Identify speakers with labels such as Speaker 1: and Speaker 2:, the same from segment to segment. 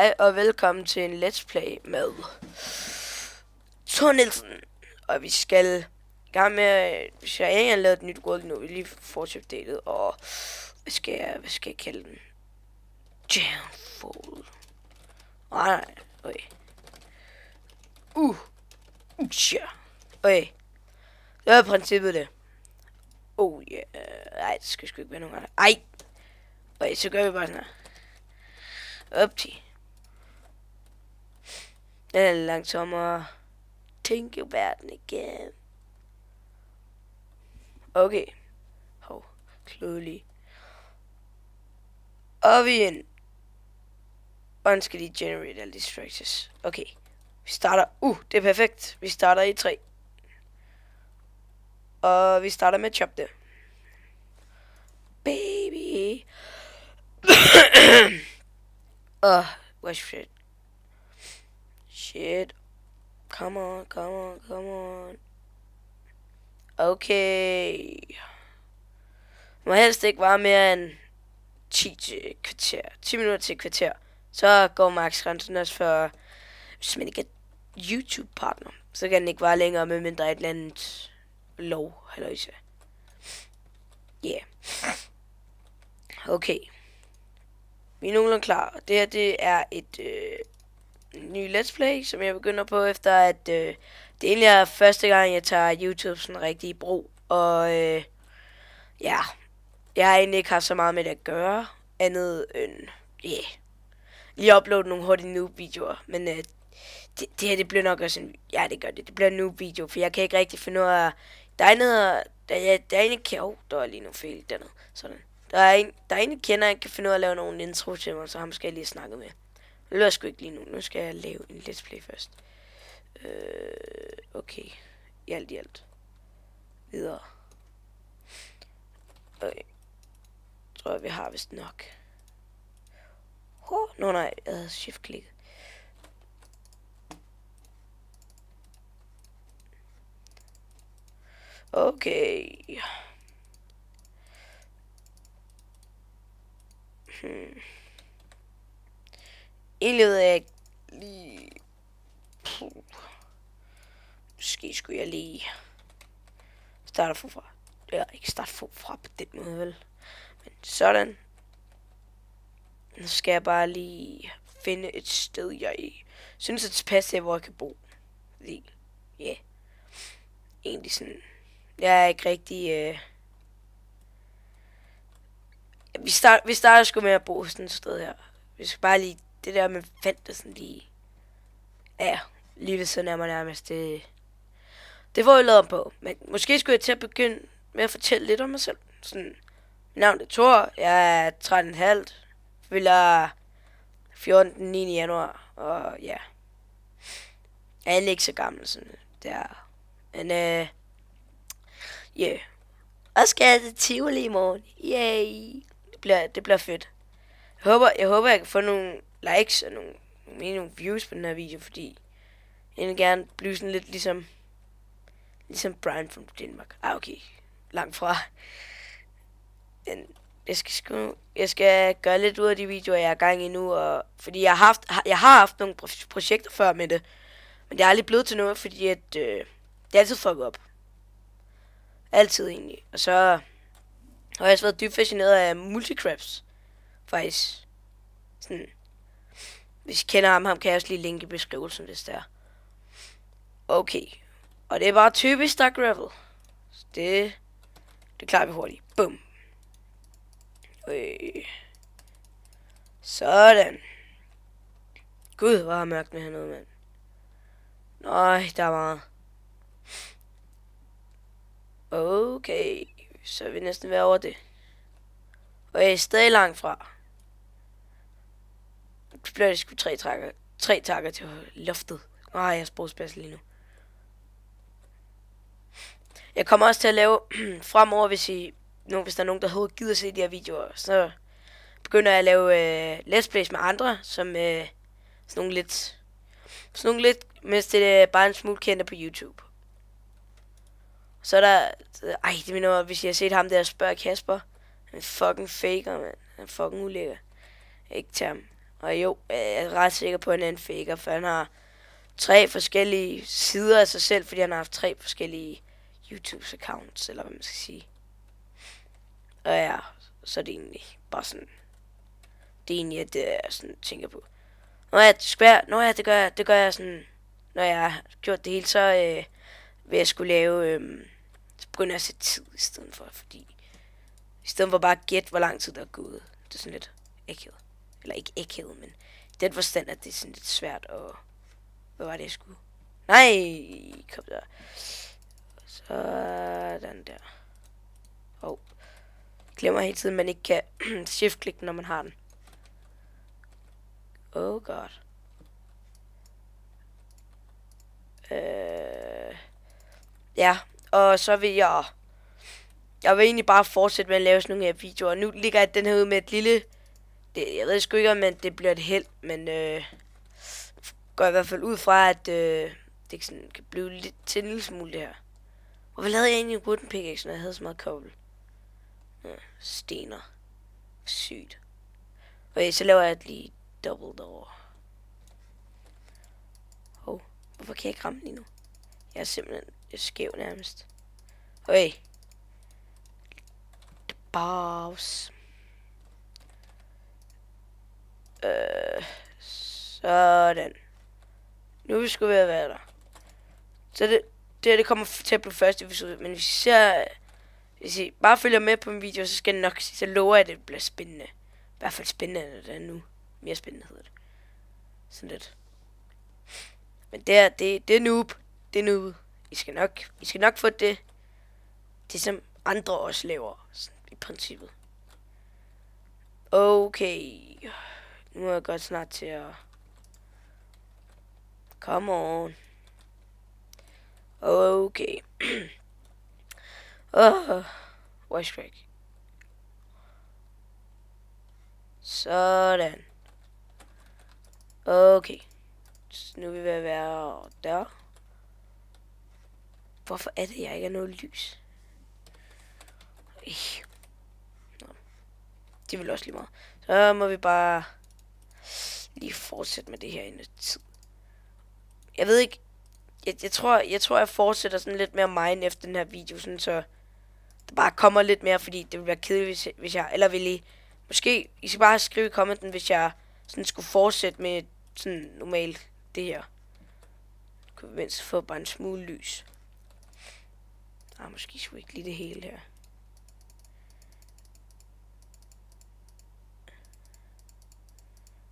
Speaker 1: Hej og velkommen til en let's play med Thor Nielsen. Og vi skal i gang med, hvis jeg ikke har lavet et nyt world nu, vi lige fortsætte og hvad skal jeg kalde den? Jamfall. Nej, okay. Ja. Okay. Det er princippet det. Oh ja. Yeah. Nej, det skal sgu ikke være nogen andre. Ej. Okay, så gør vi bare sådan her. Op til. Den er langsommere. Tænk jo verden igen. Okay. Hov. Klodelig. Og vi ind. Og skal lige generate alle de structures. Okay. Vi starter. Det er perfekt. Vi starter i 3. Og vi starter med chop det. Baby. What shit. Shit. Come on. Okay. Må helst ikke være mere end 10 minutter til kvarter. Så går max grænsen også for, hvis man ikke er YouTube-partner. Så kan den ikke være længere, med mindre et eller andet lov. Halløjse. Yeah. Okay. Vi er nogenlunde klar. Det her, det er et ny let's play, som jeg begynder på, efter at det egentlig er første gang, jeg tager YouTube sådan rigtig i brug. Og ja, jeg har egentlig ikke haft så meget med det at gøre, andet end, lige uploade nogle hurtige noob-videoer. Men det her, det bliver nok også en, ja, det gør det. Det bliver en noob-video, for jeg kan ikke rigtig finde ud af, der er en, der var lige nogle fejl dernede, sådan. Der er en, jeg kender, jeg kan finde ud af at lave nogle intro til mig, så ham skal jeg lige snakke med. Det løber sgu ikke lige nu. Nu skal jeg lave en let's play først. Okay. I alt. Videre. Okay. Tror jeg, vi har vist nok. Nej. Jeg havde shift-klikket. Okay. Egentlig ved jeg ikke lige. Måske skulle jeg lige starte forfra. Eller ikke starte forfra på den måde, vel. Men sådan. Nu skal jeg bare lige finde et sted, jeg synes er tilpas til, hvor jeg kan bo. Fordi, ja. Egentlig sådan. Jeg er ikke rigtig. Vi starter sgu med at bo sådan et sted her. Vi skal bare lige. Det der med fandt det sådan lige. Ja, lige ved siden af mig nærmest. Det får jeg lavet om på. Men måske skulle jeg til at begynde med at fortælle lidt om mig selv. Sådan, mit navn er Thor. Jeg er 13,5. Fylder 14. 9. januar. Og ja. Jeg er ikke så gammel sådan. Det er. Men yeah. Og skal jeg til Tivoli i morgen. Yay. Det bliver fedt. Jeg håber, jeg kan få nogle likes og nogle views på den her video, fordi jeg vil gerne blive sådan lidt ligesom Brian fra Danmark. Okay. Langt fra. Men jeg skal gøre lidt ud af de videoer, jeg er i gang i nu, og fordi jeg har haft nogle projekter før med det, men det er aldrig blevet til noget, fordi at det er altid fucket op. Altid egentlig. Og så har jeg også været dybt fascineret af multicrafts. Faktisk. Sådan. Hvis I kender ham kan jeg også lige linke i beskrivelsen, hvis det er. Okay. Og det er bare typisk Dark Gravel. Så det klarer vi hurtigt. Bum. Sådan. Gud, hvor har mørkt med hernede, mand. Nej, der er meget. Okay. Så er vi næsten ved over det. Og jeg er stadig langt fra. Så bliver det sgu 3 takker til loftet. Jeg er sprogspasset lige nu. Jeg kommer også til at lave fremover, hvis der er nogen, der overhovedet gider se de her videoer, så begynder jeg at lave let's plays med andre, som sådan nogle lidt, mens det er bare en smule kendte på YouTube. Så er der, det minder, hvis jeg har set ham der spørge Kasper, han er fucking faker, mand. Han er fucking ulækker. Ikke til ham. Og jo, jeg er ret sikker på, at han er en faker, for han har 3 forskellige sider af sig selv, fordi han har haft 3 forskellige YouTube-accounts, eller hvad man skal sige. Og ja, så er det egentlig bare sådan, det er egentlig, det jeg sådan tænker på. Nå ja, det gør jeg sådan, når jeg har gjort det hele, så vil jeg skulle lave, så begynder jeg at sætte tid i stedet for, fordi i stedet for bare at gætte, hvor lang tid der er gået. Det er sådan lidt ægget. Eller ikke ægget, men i den forstand, at det er sådan lidt svært at... Hvad var det, jeg skulle? Nej, kom der. Sådan der. Glemmer hele tiden, man ikke kan shift-klikke, når man har den. Oh god. Ja, og så vil jeg vil egentlig bare fortsætte med at lave sådan nogle her videoer. Nu ligger jeg den her ud med et lille... jeg ved sgu ikke, om det bliver et held, men går i hvert fald ud fra, at det sådan kan blive lidt til en lille smule det her. Hvorfor lavede jeg egentlig en wooden pickaxe, når jeg havde så meget kobbel? Ja, stener. Sygt. Okay, så laver jeg lige dobbelt derovre. Hvorfor kan jeg ikke ramme lige nu? Jeg er simpelthen skæv nærmest. Okay. Boss. Sådan. Nu er vi sgu ved at være der. Så det kommer til at blive første episode. Men hvis I bare følger med på min video, så skal jeg nok sige, så lover jeg, at det bliver spændende. I hvert fald spændende, end det er nu. Mere spændende hedder det. Sådan lidt. Men det er noob. Det er noob. I skal nok få det som andre også laver. Sådan, i princippet. Okay. Nu er jeg godt snart til at... Come on. Okay. Voice crack. Sådan. Okay. Så nu er vi ved at være der. Hvorfor er det, jeg ikke har noget lys? Nå. Det vil også lige meget. Så må vi bare lige fortsætte med det her i noget tid. Jeg ved ikke. Jeg tror, jeg fortsætter sådan lidt mere mine efter den her video, sådan så der bare kommer lidt mere, fordi det vil være kedeligt, hvis jeg, eller vil I, måske, I skal bare skrive i commenten, hvis jeg sådan skulle fortsætte med sådan normalt det her. Kunne vi mindst få bare en smule lys. Måske skulle ikke lige det hele her.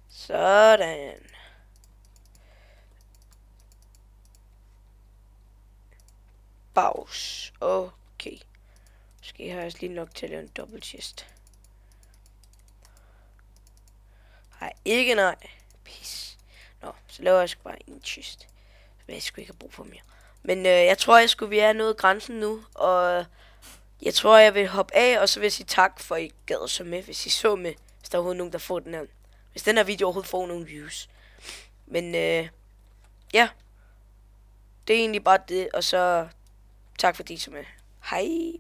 Speaker 1: Sådan. Baus. Okay. Måske har jeg også lige nok til at lave en dobbelt chest. Nej, ikke nej. Pis. Nå, så laver jeg sgu bare en chest. Jeg skulle ikke have brug for mere. Men jeg tror, vi er nået grænsen nu. Og jeg tror, jeg vil hoppe af. Og så vil jeg sige tak for, at I gad så med. Hvis I så med. Hvis der er overhovedet nogen, der får den her. Hvis den her video overhovedet får nogle views. Men ja. Det er egentlig bare det. Og så tak fordi I så med. Hej.